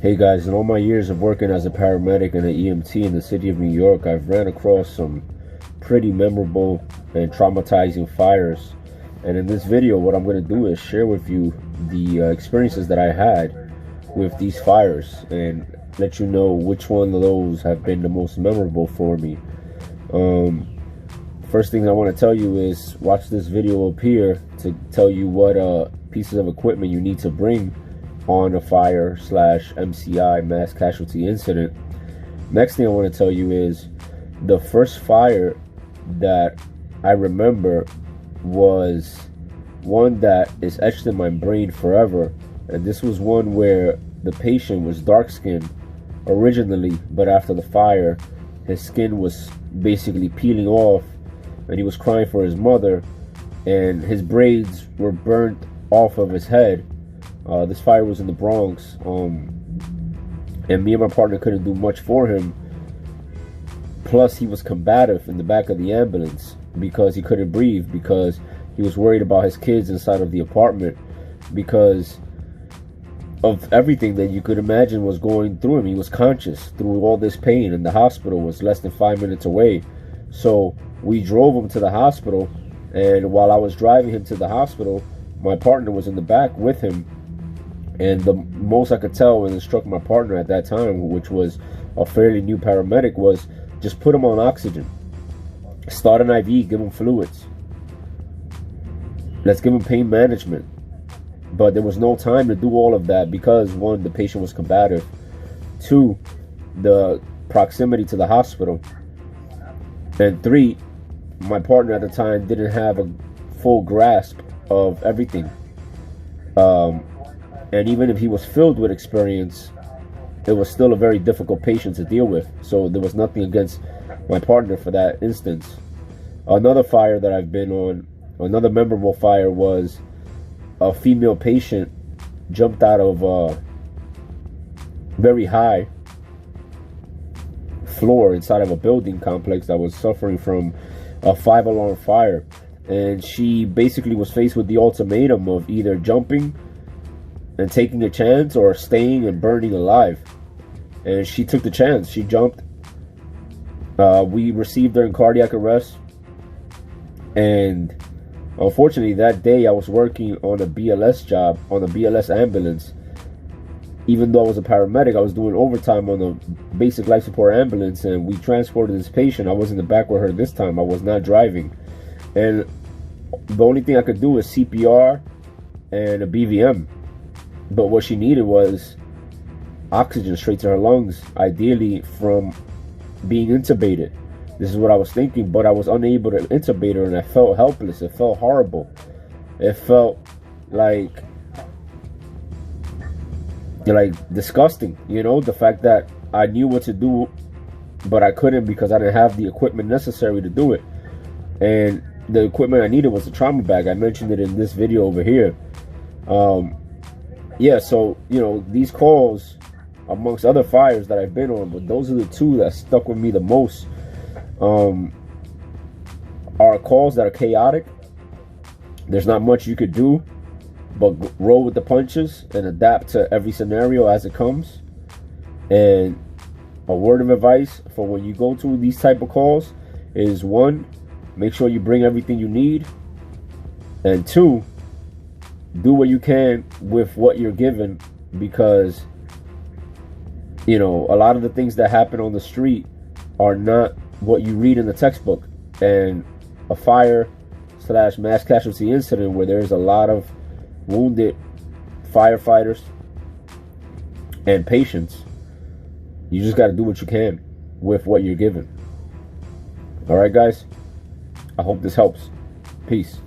Hey guys, in all my years of working as a paramedic and an EMT in the city of New York, I've ran across some pretty memorable and traumatizing fires. And in this video, what I'm going to do is share with you the experiences that I had with these fires and let you know which one of those have been the most memorable for me. First thing I want to tell you is watch this video up here to tell you what pieces of equipment you need to bring on a fire / MCI, mass casualty incident. Next thing I want to tell you is the first fire that I remember was one that is etched in my brain forever, and this was one where the patient was dark skinned originally, but after the fire his skin was basically peeling off and he was crying for his mother, and his braids were burnt off of his head. This fire was in the Bronx, and me and my partner couldn't do much for him. Plus, he was combative in the back of the ambulance because he couldn't breathe, because he was worried about his kids inside of the apartment, because of everything that you could imagine was going through him. He was conscious through all this pain, and the hospital was less than 5 minutes away. So we drove him to the hospital, and while I was driving him to the hospital, my partner was in the back with him. And the most I could tell and instruct my partner at that time, which was a fairly new paramedic, was just put him on oxygen. Start an IV, give him fluids. Let's give him pain management. But there was no time to do all of that because, one, the patient was combative. Two, the proximity to the hospital. And three, my partner at the time didn't have a full grasp of everything. And even if he was filled with experience, it was still a very difficult patient to deal with. So there was nothing against my partner for that instance. Another fire that I've been on, another memorable fire, was a female patient jumped out of a very high floor inside of a building complex that was suffering from a 5-alarm fire. And she basically was faced with the ultimatum of either jumping and taking a chance or staying and burning alive. And she took the chance. She jumped. We received her in cardiac arrest. And unfortunately, that day I was working on a BLS job, on a BLS ambulance. Even though I was a paramedic, I was doing overtime on a basic life support ambulance, and we transported this patient. I was in the back with her this time. I was not driving. And the only thing I could do is CPR and a BVM. But what she needed was oxygen straight to her lungs, ideally from being intubated. This is what I was thinking, but I was unable to intubate her, and I felt helpless. It felt horrible. It felt like disgusting, you know, the fact that I knew what to do, but I couldn't because I didn't have the equipment necessary to do it. And the equipment I needed was a trauma bag. I mentioned it in this video over here. Yeah, so, you know, these calls, amongst other fires that I've been on, but those are the two that stuck with me the most, are calls that are chaotic. There's not much you could do but roll with the punches and adapt to every scenario as it comes. And a word of advice for when you go to these type of calls is, one, make sure you bring everything you need, and two, do what you can with what you're given, because, you know, a lot of the things that happen on the street are not what you read in the textbook. And a fire / mass casualty incident where there's a lot of wounded firefighters and patients, you just got to do what you can with what you're given. All right, guys, I hope this helps. Peace.